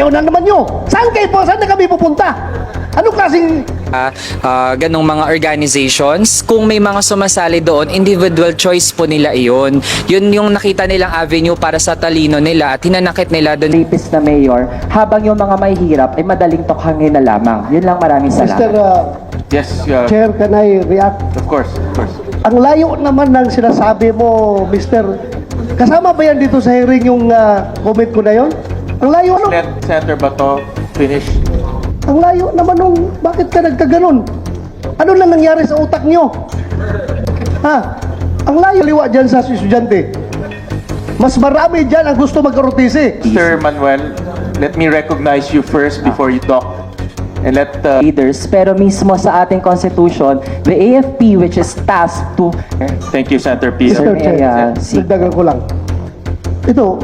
Yun na naman nyo. Saan kayo po? Saan na kami pupunta? Anong klaseng... ganong mga organizations, kung may mga sumasali doon, individual choice po nila iyon. Yun yung nakita nilang avenue para sa talino nila at hinanakit nila doon. Rapist na mayor, habang yung mga may hirap ay madaling tokhangin na lamang. Yun lang, maraming Mr. salamat. Yes, Chair, can I react? of course, of course. Ang layo naman ng sinasabi mo, Mr. Kasama ba yan dito sa hearing yung comment ko na yon? Ang layo, ano? Let Senator Bato finish. Ang layo naman nung, bakit ka nagkaganon? Ano na nangyari sa utak nyo? Ha? Ang layo liwa dyan sa estudyante. Mas marami dyan ang gusto magkarotisi. Sir Manuel, let me recognize you first before you talk. And let Leaders, pero mismo sa ating constitution, the AFP which is tasked to... thank you, Senator Pino. Mr. Chair, Ayan, dagdagan ko lang. Ito,